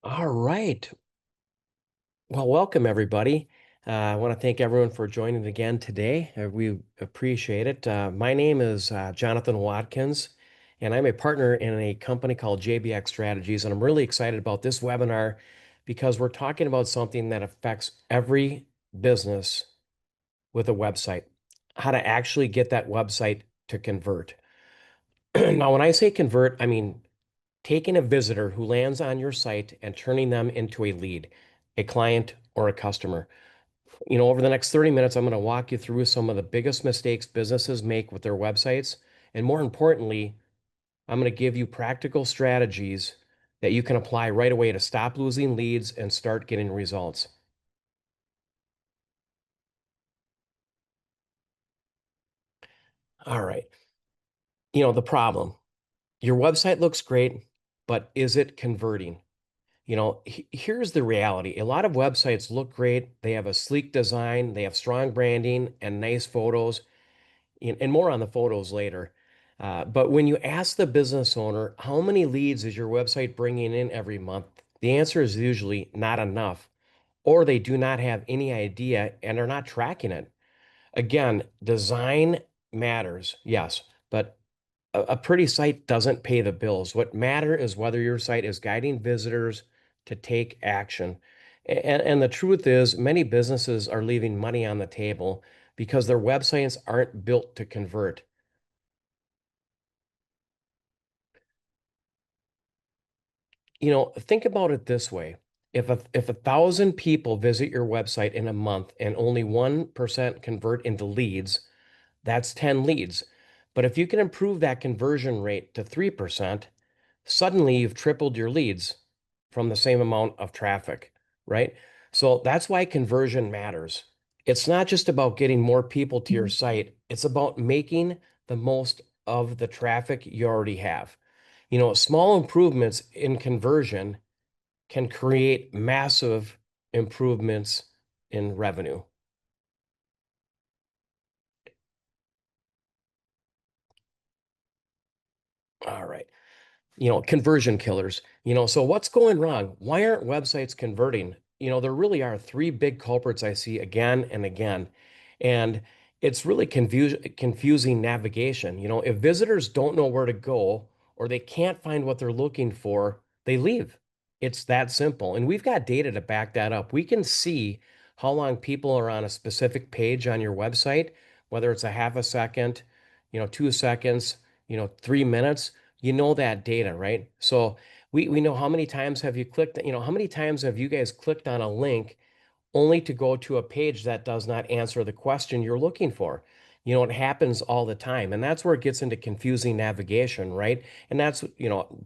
All right. Well, welcome everybody. I want to thank everyone for joining again today. We appreciate it. My name is Jonathan Watkins, and I'm a partner in a company called JBX Strategies. And I'm really excited about this webinar because we're talking about something that affects every business with a website, how to actually get that website to convert. Now, when I say convert, I mean taking a visitor who lands on your site and turning them into a lead, a client, or a customer. Over the next 30 minutes, I'm going to walk you through some of the biggest mistakes businesses make with their websites. And more importantly, I'm going to give you practical strategies that you can apply right away to stop losing leads and start getting results. All right. The problem, your website looks great, but is it converting? Here's the reality. A lot of websites look great. They have a sleek design, they have strong branding and nice photos, and more on the photos later. But when you ask the business owner, how many leads is your website bringing in every month? The answer is usually not enough, or they do not have any idea and are not tracking it. Again, design matters, yes, but a pretty site doesn't pay the bills. What matter is whether your site is guiding visitors to take action. And the truth is, many businesses are leaving money on the table because their websites aren't built to convert. Think about it this way. If a thousand people visit your website in a month and only 1% convert into leads, that's 10 leads. But if you can improve that conversion rate to 3%, suddenly you've tripled your leads from the same amount of traffic, right? So that's why conversion matters. It's not just about getting more people to your site, it's about making the most of the traffic you already have. Small improvements in conversion can create massive improvements in revenue. All right. Conversion killers. So what's going wrong? Why aren't websites converting? There really are three big culprits I see again and again. And it's really confusing navigation. If visitors don't know where to go or they can't find what they're looking for, they leave. It's that simple. And we've got data to back that up. We can see how long people are on a specific page on your website, whether it's a half a second, 2 seconds, 3 minutes. That data, right? So we know how many times have you clicked, how many times have you guys clicked on a link only to go to a page that does not answer the question you're looking for? It happens all the time. And that's where it gets into confusing navigation, right? And that's,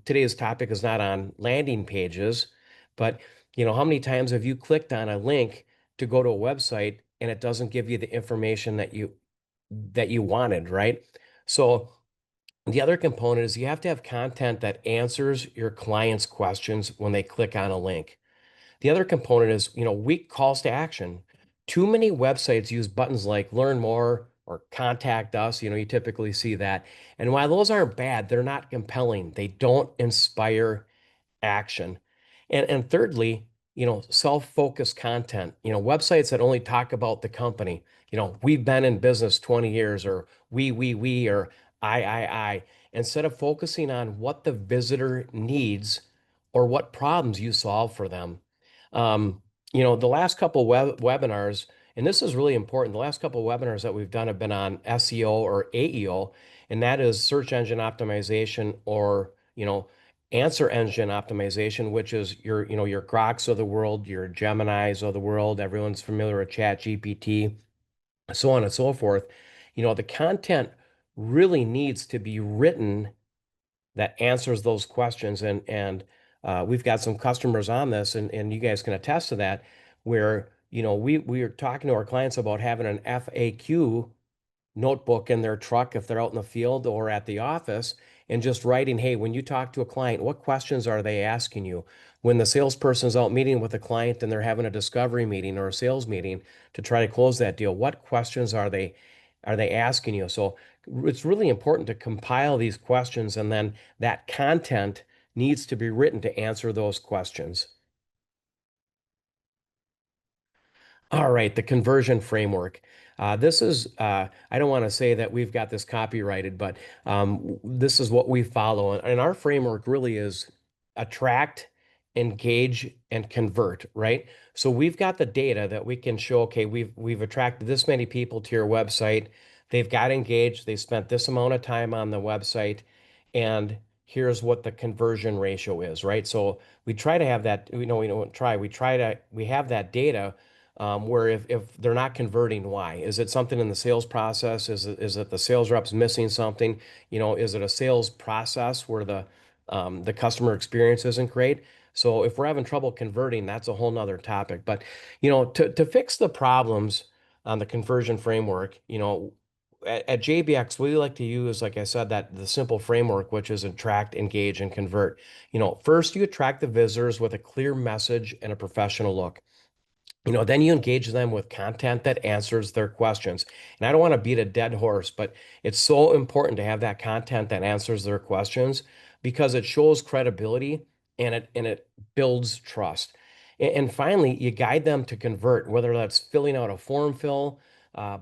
today's topic is not on landing pages, but how many times have you clicked on a link to go to a website and it doesn't give you the information that you wanted, right? So the other component is you have to have content that answers your client's questions when they click on a link. The other component is, weak calls to action. Too many websites use buttons like learn more or contact us. You typically see that. And while those aren't bad, they're not compelling. They don't inspire action. And thirdly, self-focused content, websites that only talk about the company, we've been in business 20 years or we, or I, instead of focusing on what the visitor needs or what problems you solve for them. The last couple webinars, and this is really important, the last couple webinars that we've done have been on SEO or AEO, and that is search engine optimization or, answer engine optimization, which is your Groks of the world, your Geminis of the world. Everyone's familiar with Chat GPT, so on and so forth. The content really needs to be written that answers those questions. And we've got some customers on this, and you guys can attest to that, where we are talking to our clients about having an FAQ notebook in their truck if they're out in the field or at the office and just writing, hey, when you talk to a client, what questions are they asking you? When the salesperson's out meeting with a client and they're having a discovery meeting or a sales meeting to try to close that deal, what questions are they asking you? So it's really important to compile these questions, and then that content needs to be written to answer those questions. All right, the conversion framework. I don't want to say that we've got this copyrighted, but this is what we follow. And our framework really is attract, engage, and convert, right? So we've got the data that we can show, okay, we've attracted this many people to your website. They've got engaged, they spent this amount of time on the website, and here's what the conversion ratio is, right? So we try to have that, we don't try, we have that data where if they're not converting, why? Is it something in the sales process? Is it the sales rep's missing something? Is it a sales process where the customer experience isn't great? So if we're having trouble converting, that's a whole nother topic. But to fix the problems on the conversion framework, at JBX, we like to use, like I said, that the simple framework, which is attract, engage, and convert. First you attract the visitors with a clear message and a professional look. Then you engage them with content that answers their questions. And I don't want to beat a dead horse, but it's so important to have that content that answers their questions because it shows credibility and it builds trust. And finally, you guide them to convert, whether that's filling out a form fill,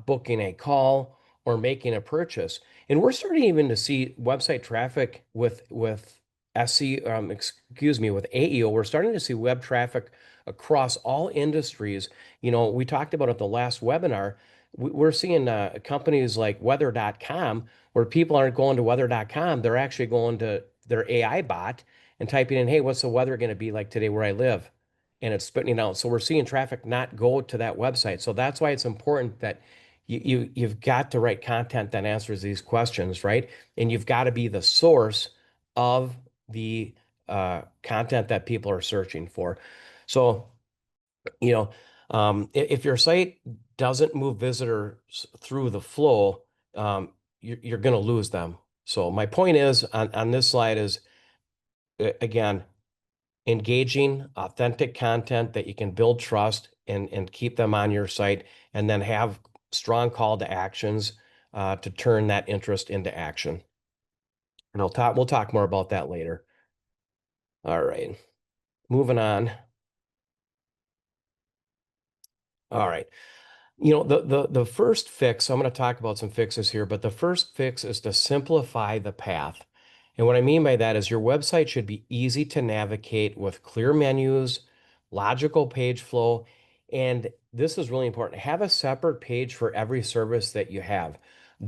booking a call, or making a purchase. And we're starting even to see website traffic with SE, excuse me, with AEO. We're starting to see web traffic across all industries. We talked about at the last webinar, we're seeing companies like weather.com where people aren't going to weather.com, they're actually going to their AI bot and typing in, hey, what's the weather going to be like today where I live? And it's spitting it out. So we're seeing traffic not go to that website. So that's why it's important that you've got to write content that answers these questions, right? And you've got to be the source of the content that people are searching for. So, you know, if your site doesn't move visitors through the flow, you're going to lose them. So my point is on this slide is, again, engaging, authentic content that you can build trust and keep them on your site, and then have strong call to actions to turn that interest into action. And we'll talk more about that later. All right, moving on. All right. The first fix, I'm going to talk about some fixes here, but the first fix is to simplify the path. And what I mean by that is your website should be easy to navigate with clear menus, logical page flow, and this is really important. Have a separate page for every service that you have.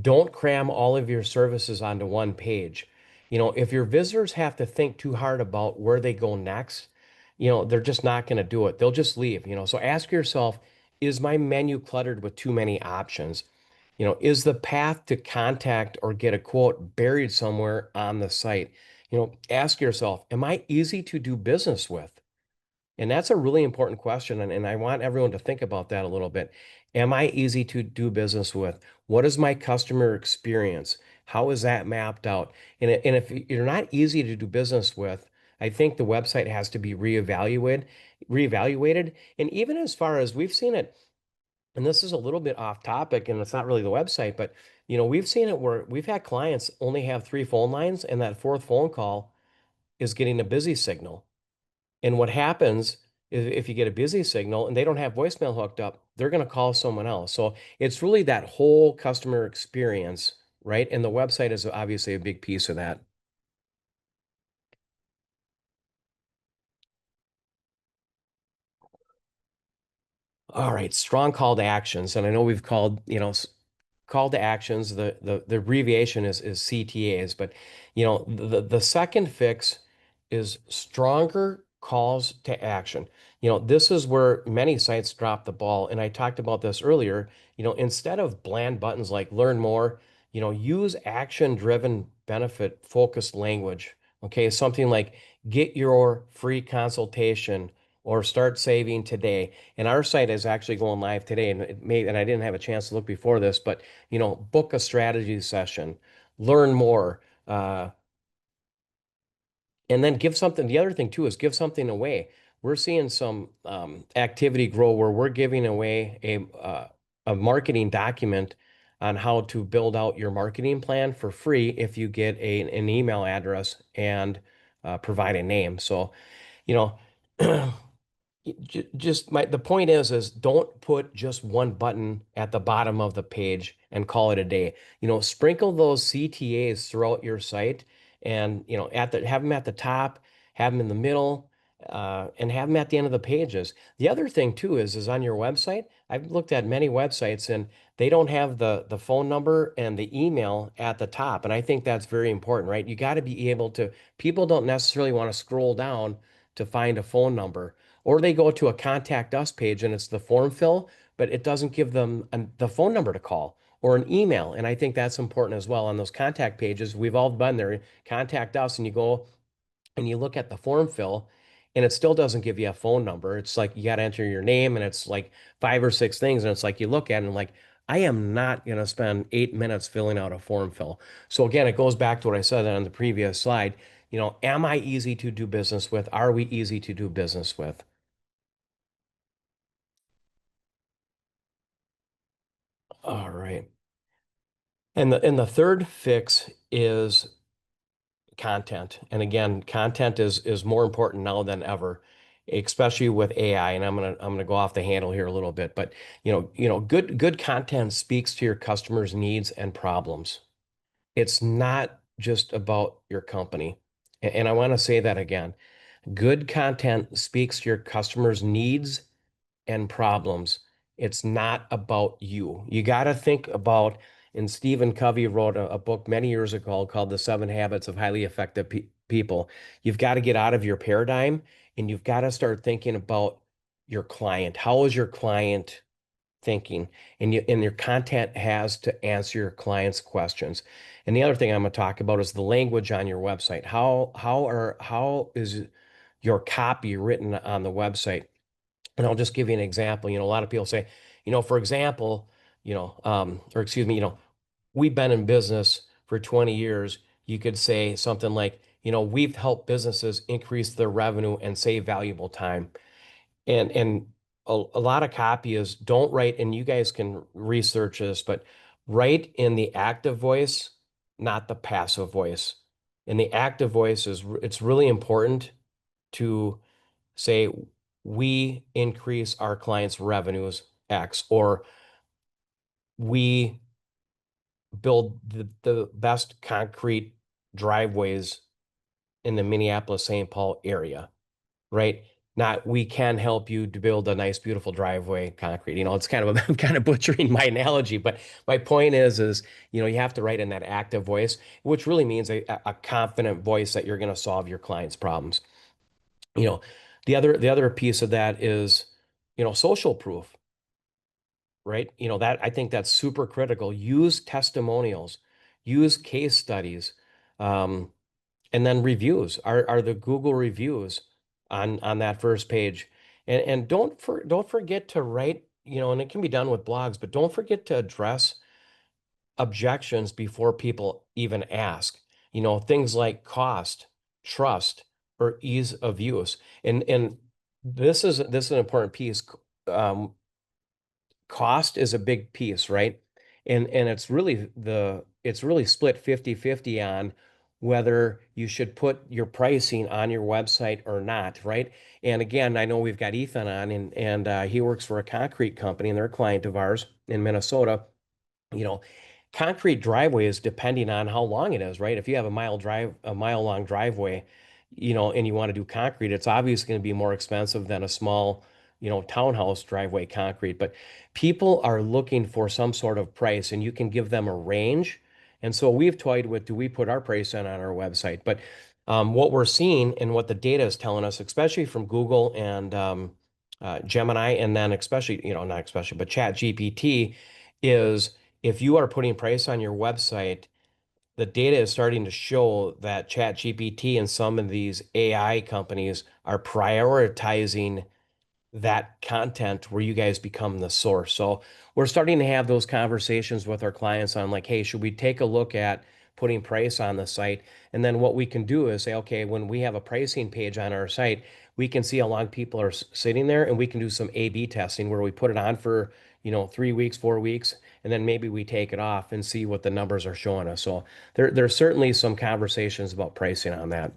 Don't cram all of your services onto one page. If your visitors have to think too hard about where they go next, they're just not going to do it. They'll just leave. So ask yourself, is my menu cluttered with too many options? Is the path to contact or get a quote buried somewhere on the site? Ask yourself, am I easy to do business with? And that's a really important question. And I want everyone to think about that a little bit. Am I easy to do business with? What is my customer experience? How is that mapped out? And if you're not easy to do business with, I think the website has to be reevaluated. And even as far as we've seen it, and this is a little bit off topic and it's not really the website, but we've seen it where we've had clients only have three phone lines and that fourth phone call is getting a busy signal. And what happens is if you get a busy signal and they don't have voicemail hooked up, they're going to call someone else. So it's really that whole customer experience, right? And the website is obviously a big piece of that. All right, strong call to actions. And I know we've called, call to actions, the abbreviation is CTAs, but the second fix is stronger calls to action. This is where many sites drop the ball. And I talked about this earlier. Instead of bland buttons like learn more, use action-driven benefit focused language. Okay, something like get your free consultation or start saving today. And our site is actually going live today, and I didn't have a chance to look before this, but book a strategy session, learn more, and then give something. The other thing too is give something away. We're seeing some activity grow where we're giving away a marketing document on how to build out your marketing plan for free if you get an email address and provide a name. So, you know, just the point is don't put just one button at the bottom of the page and call it a day. Sprinkle those CTAs throughout your site, and have them at the top, have them in the middle, and have them at the end of the pages. The other thing too is on your website. I've looked at many websites and they don't have the phone number and the email at the top, and I think that's very important, right? You got to be able to. People don't necessarily want to scroll down to find a phone number, or they go to a contact us page and it's the form fill, but it doesn't give them the phone number to call or an email. And I think that's important as well. On those contact pages, we've all been there, contact us, and you go and you look at the form fill and it still doesn't give you a phone number. It's like you got to enter your name and it's like five or six things. And it's like you look at it and like, I am not going to spend 8 minutes filling out a form fill. So again, it goes back to what I said on the previous slide. Am I easy to do business with? Are we easy to do business with? All right. And the third fix is content. And again, content is more important now than ever, especially with AI. And I'm gonna go off the handle here a little bit, but good content speaks to your customers' needs and problems. It's not just about your company. And I want to say that again. Good content speaks to your customers' needs and problems. It's not about you. You got to think about, and Stephen Covey wrote a book many years ago called The Seven Habits of Highly Effective People. You've got to get out of your paradigm and you've got to start thinking about your client. How is your client thinking? And your content has to answer your client's questions. And the other thing I'm going to talk about is the language on your website. How is your copy written on the website? And I'll just give you an example. A lot of people say, for example, or excuse me, we've been in business for 20 years. You could say something like, we've helped businesses increase their revenue and save valuable time. And a lot of copy is don't write, and you guys can research this, but write in the active voice, not the passive voice. And the active voice it's really important to say we increase our clients' revenues X, or we build the best concrete driveways in the Minneapolis St. Paul area, right? Not we can help you to build a nice, beautiful driveway concrete. It's kind of I'm kind of butchering my analogy, but my point is you have to write in that active voice, which really means a confident voice that you're going to solve your client's problems. You know, the other piece of that is, social proof, right? That I think that's super critical. Use testimonials, use case studies, um, and then reviews are the Google reviews on that first page. And don't forget to write, and it can be done with blogs, but don't forget to address objections before people even ask. Things like cost, trust, or ease of use. And this is an important piece. Um, Cost is a big piece, right? And it's really split 50-50 on whether you should put your pricing on your website or not, right? And again, I know we've got Ethan on, and he works for a concrete company, and they're a client of ours in Minnesota. you know, Concrete driveways, depending on how long it is, right? If you have a mile long driveway, and you want to do concrete, it's obviously going to be more expensive than a small, townhouse driveway concrete. But people are looking for some sort of price, and you can give them a range. And so we've toyed with, do we put our price in on our website? But what we're seeing and what the data is telling us, especially from Google and Gemini, and then especially, not especially, but Chat GPT, is if you are putting price on your website, the data is starting to show that ChatGPT and some of these AI companies are prioritizing that content where you guys become the source. So we're starting to have those conversations with our clients on like, hey, should we take a look at putting price on the site? And then what we can do is say, okay, when we have a pricing page on our site, we can see how long people are sitting there, and we can do some A/B testing where we put it on for, 3 weeks, 4 weeks, and then maybe we take it off and see what the numbers are showing us. So there's certainly some conversations about pricing on that.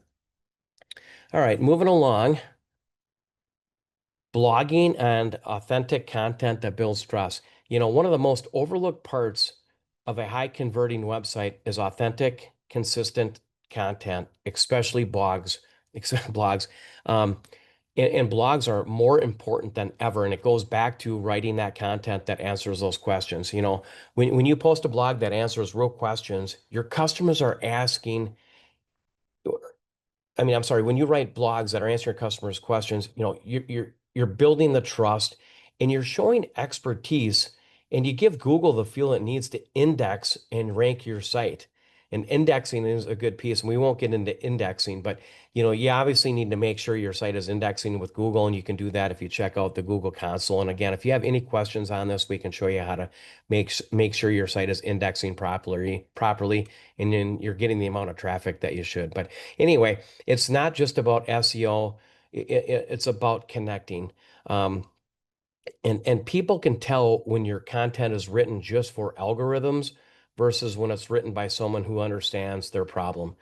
All right, moving along. Blogging and authentic content that builds trust. One of the most overlooked parts of a high converting website is authentic, consistent content, especially blogs, blogs. Um, and blogs are more important than ever. And it goes back to writing that content that answers those questions. When you post a blog that answers real questions, your customers are asking, I'm sorry, when you write blogs that are answering your customers' questions, you're building the trust and you're showing expertise, and you give Google the feel it needs to index and rank your site. And indexing is a good piece, and we won't get into indexing, but you obviously need to make sure your site is indexing with Google, and you can do that if you check out the Google console. And again, if you have any questions on this, we can show you how to make sure your site is indexing properly, and then you're getting the amount of traffic that you should. But anyway, it's not just about SEO. It's about connecting. Um, and people can tell when your content is written just for algorithms versus when it's written by someone who understands their problem.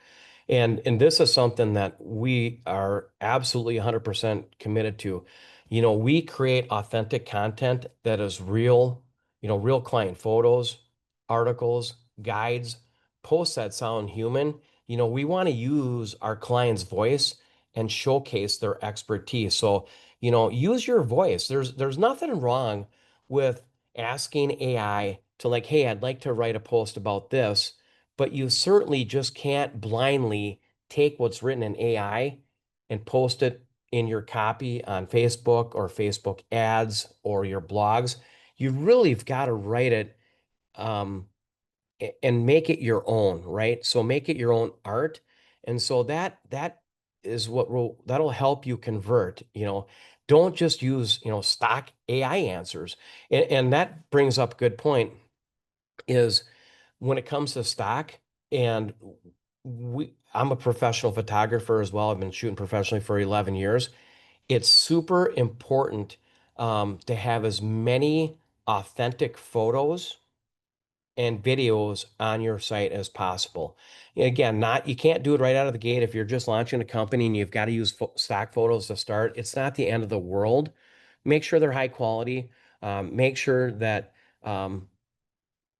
And this is something that we are absolutely 100% committed to. We create authentic content that is real, real client photos, articles, guides, posts that sound human. We want to use our client's voice and showcase their expertise. So, use your voice. There's nothing wrong with asking AI to, like, hey, I'd like to write a post about this, but you certainly just can't blindly take what's written in AI and post it in your copy on Facebook or Facebook ads or your blogs. You really have got to write it um, and make it your own, right? So make it your own art. And so that is that'll help you convert. Don't just use, stock AI answers. And that brings up a good point is when it comes to stock, and I'm a professional photographer as well. I've been shooting professionally for 11 years. It's super important to have as many authentic photos and videos on your site as possible. Again, not you can't do it right out of the gate if you're just launching a company and you've got to use stock photos to start. It's not the end of the world. Make sure they're high quality. Make sure that um,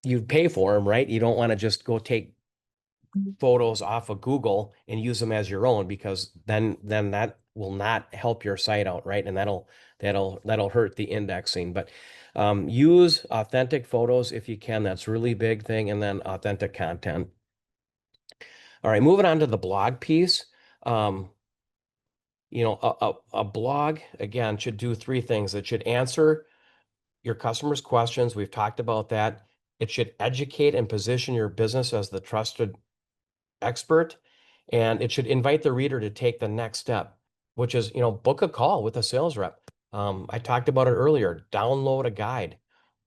you pay for them, right? You don't want to just go take photos off of Google and use them as your own, because then that will not help your site out, right? And that'll hurt the indexing. But use authentic photos if you can. That's a really big thing. And then authentic content. All right, moving on to the blog piece. Um, a blog, again, should do three things. It should answer your customers' questions. We've talked about that. It should educate and position your business as the trusted expert, and it should invite the reader to take the next step, which is, book a call with a sales rep. I talked about it earlier. Download a guide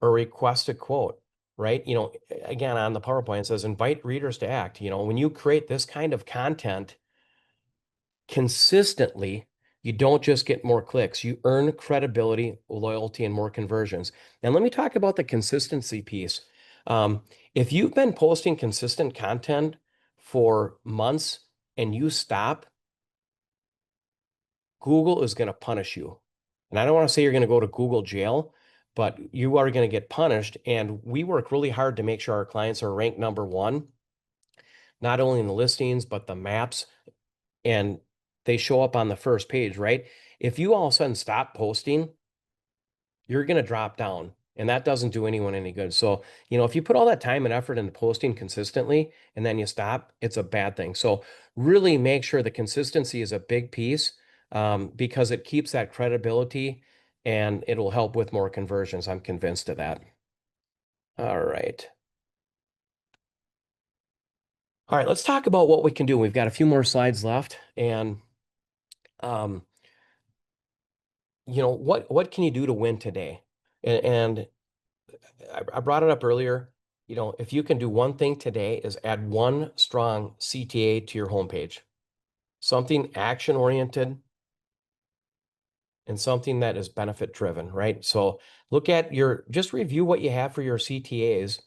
or request a quote, right? Again, on the PowerPoint, it says invite readers to act. When you create this kind of content consistently, you don't just get more clicks, you earn credibility, loyalty, and more conversions. And let me talk about the consistency piece. Um, if you've been posting consistent content for months and you stop, Google is going to punish you. And I don't want to say you're going to go to Google jail, but you are going to get punished. And we work really hard to make sure our clients are ranked number one, not only in the listings, but the maps, and they show up on the first page, right? If you all of a sudden stop posting, you're going to drop down, and that doesn't do anyone any good. So, if you put all that time and effort into posting consistently and then you stop, it's a bad thing. So really make sure the consistency is a big piece, because it keeps that credibility and it'll help with more conversions. I'm convinced of that. All right. All right, let's talk about what we can do. We've got a few more slides left, and um, what can you do to win today? And I brought it up earlier. If you can do one thing today is add one strong CTA to your homepage, something action oriented and something that is benefit driven, right? So just review what you have for your CTAs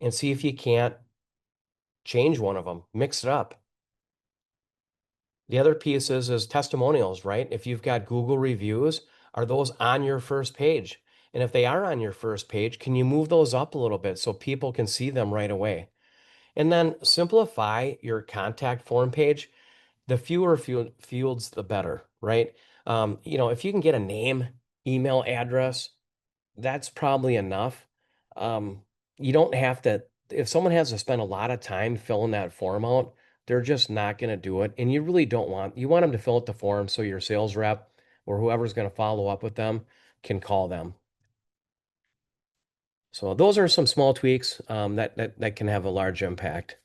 and see if you can't change one of them, mix it up. The other piece is testimonials, right? If you've got Google reviews, Are those on your first page? And if they are on your first page, can you move those up a little bit so people can see them right away? And then simplify your contact form page. The fewer fields, the better, right? If you can get a name, email address, that's probably enough. Um, you don't have to, if someone has to spend a lot of time filling that form out, they're just not going to do it. And you really don't you want them to fill out the form so your sales rep or whoever's going to follow up with them can call them. So those are some small tweaks that can have a large impact.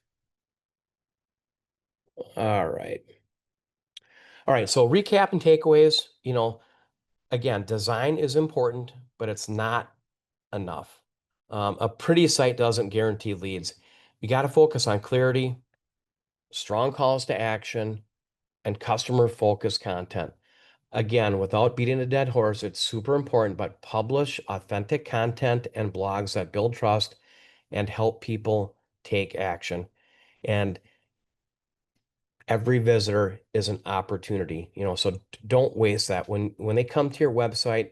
All right. All right. So recap and takeaways, again, design is important, but it's not enough. A pretty site doesn't guarantee leads. You got to focus on clarity, strong calls to action, and customer focused content. Again, without beating a dead horse, it's super important, but publish authentic content and blogs that build trust and help people take action. And every visitor is an opportunity, so don't waste that. When they come to your website,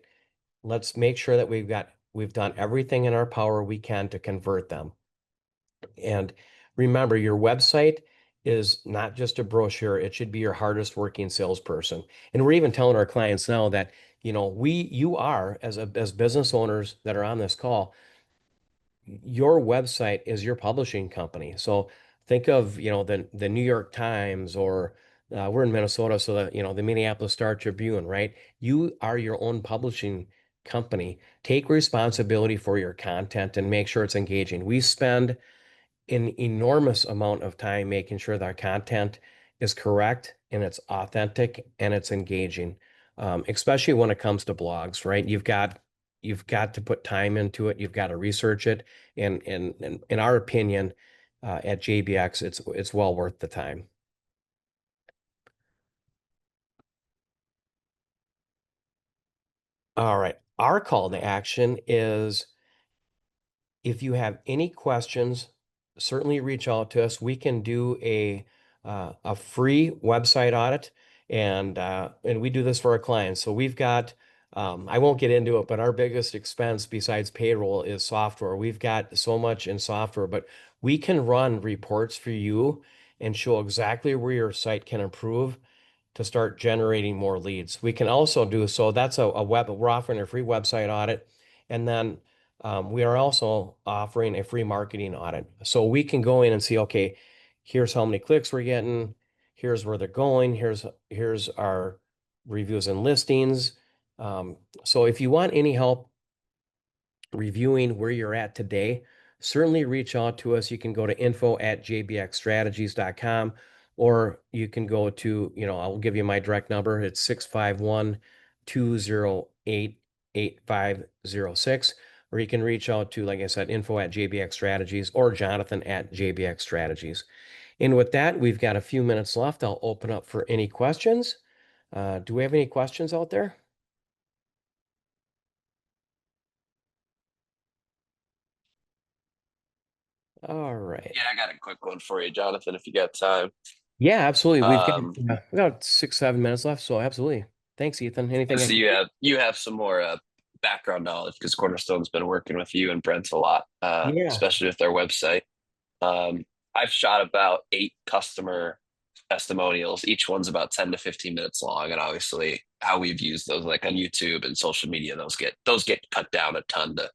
let's make sure that we've done everything in our power we can to convert them. And remember, your website is not just a brochure, it should be your hardest working salesperson. And we're even telling our clients now that, you are as business owners that are on this call, your website is your publishing company. So think of, the New York Times or we're in Minnesota, so that, the Minneapolis Star Tribune, right? You are your own publishing company. Take responsibility for your content and make sure it's engaging. We spend an enormous amount of time making sure that our content is correct and it's authentic and it's engaging, especially when it comes to blogs, right? You've got to put time into it. You've got to research it. And in our opinion, at JBX, it's well worth the time. All right. Our call to action is, if you have any questions, certainly reach out to us. We can do a free website audit, and we do this for our clients. So we've got, I won't get into it, but our biggest expense besides payroll is software. We've got so much in software, but we can run reports for you and show exactly where your site can improve to start generating more leads. We can also do so. That's we're offering a free website audit, and then we are also offering a free marketing audit. So we can go in and see, okay, here's how many clicks we're getting, here's where they're going, here's our reviews and listings. So if you want any help reviewing where you're at today, certainly reach out to us. You can go to info@jbxstrategies.com, or you can go to, I'll give you my direct number. It's 651-208-8506. Or you can reach out to, like I said, info@jbxstrategies or Jonathan@jbxstrategies. And with that, we've got a few minutes left. I'll open up for any questions. Do we have any questions out there? All right. Yeah, I got a quick one for you, Jonathan, if you got time. Yeah, absolutely. Um, We've got 6, 7 minutes left, so absolutely. Thanks, Ethan. Anything I so can? you have some more background knowledge because Cornerstone's been working with you and Brent a lot, Yeah. especially with their website. Um, I've shot about 8 customer testimonials. Each one's about 10 to 15 minutes long, and obviously how we've used those like on YouTube and social media, those get cut down a ton to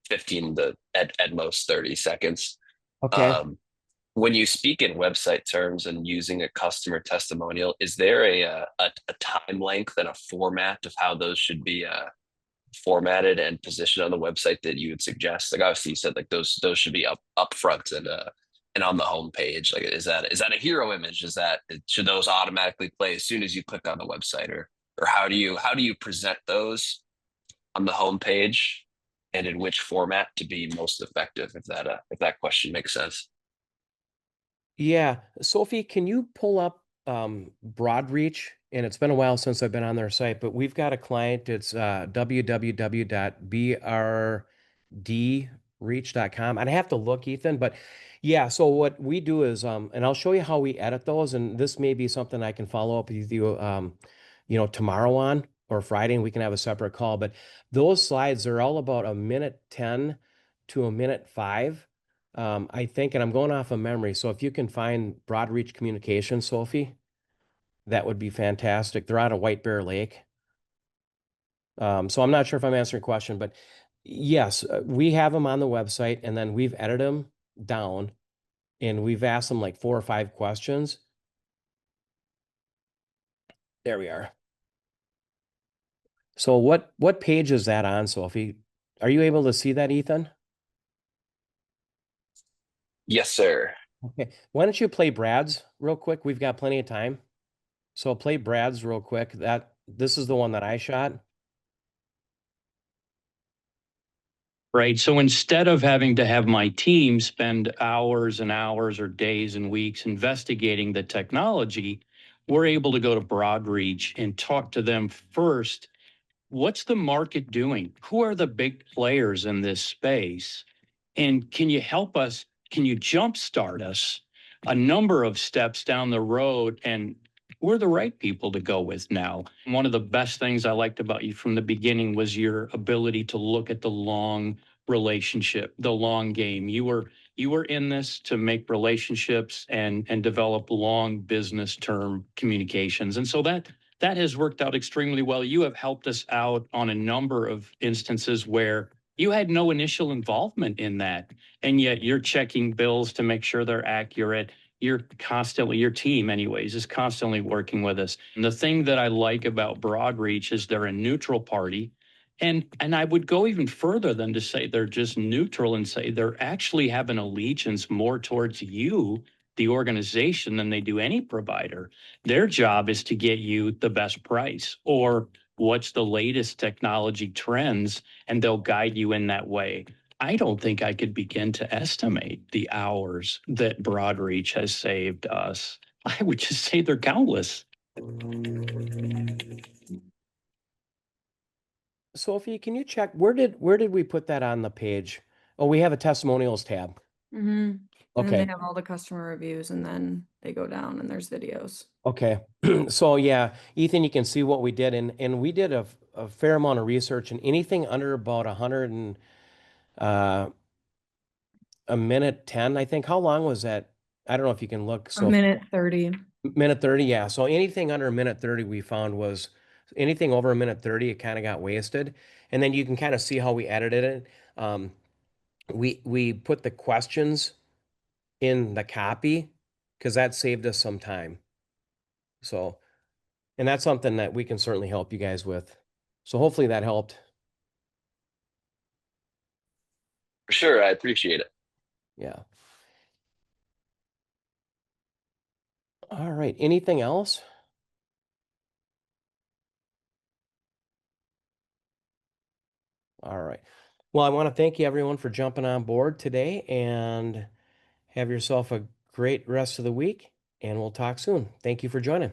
15 to at most 30 seconds. Okay. Um, when you speak in website terms and using a customer testimonial, is there a time length and a format of how those should be formatted and positioned on the website that you would suggest? Like obviously you said like those should be up front and on the home page. Like is that a hero image? Should those automatically play as soon as you click on the website, or how do you present those on the home page and in which format to be most effective? If that question makes sense. Yeah. Sophie, can you pull up Broadreach? And it's been a while since I've been on their site, but we've got a client. It's www.brdreach.com. I'd have to look, Ethan, but yeah, so what we do is and I'll show you how we edit those, and this may be something I can follow up with you tomorrow on. or Friday, and we can have a separate call. But those slides are all about a minute 10 to a minute 5. I think, and I'm going off of memory. So if you can find Broad Reach Communication, Sophie, that would be fantastic. They're out of White Bear Lake. So I'm not sure if I'm answering your question, but yes, we have them on the website, and then we've edited them down, and we've asked them like 4 or 5 questions. There we are. So what page is that on, Sophie? Are you able to see that, Ethan? Yes, sir. Okay. Why don't you play Brad's real quick? We've got plenty of time. So play Brad's real quick. This is the one that I shot. Right. So instead of having to have my team spend hours and hours or days and weeks investigating the technology, we're able to go to Broadreach and talk to them first. What's the market doing? Who are the big players in this space? And can you help us? Can you jumpstart us a number of steps down the road? And we're the right people to go with now. One of the best things I liked about you from the beginning was your ability to look at the long relationship, the long game. You were in this to make relationships and develop long business term communications. And so that has worked out extremely well. You have helped us out on a number of instances where you had no initial involvement in that, and yet you're checking bills to make sure they're accurate. You're constantly, your team anyways, is constantly working with us. And the thing that I like about Broadreach is they're a neutral party. And I would go even further than to say they're just neutral and say they're actually have an allegiance more towards you, the organization, than they do any provider. Their job is to get you the best price or what's the latest technology trends, and they'll guide you in that way. I don't think I could begin to estimate the hours that Broadreach has saved us. I would just say they're countless. Sophie, can you check where did we put that on the page? Oh, we have a testimonials tab. Mm-hmm. And then they Okay. have all the customer reviews, and then they go down and there's videos. Okay. So yeah, Ethan, you can see what we did, and we did a fair amount of research, and anything under about 100 and uh a minute 10, I think. How long was that? I don't know if you can look. A So minute 30. minute 30, yeah. So anything under a minute 30 we found was anything over a minute 30, it kind of got wasted. And then you can kind of see how we edited it. Um, we put the questions in the copy because that saved us some time. So, and that's something that we can certainly help you guys with. So hopefully that helped. For sure. I appreciate it. Yeah. All right. Anything else? All right. Well, I want to thank you everyone for jumping on board today, and have yourself a great rest of the week, and we'll talk soon. Thank you for joining.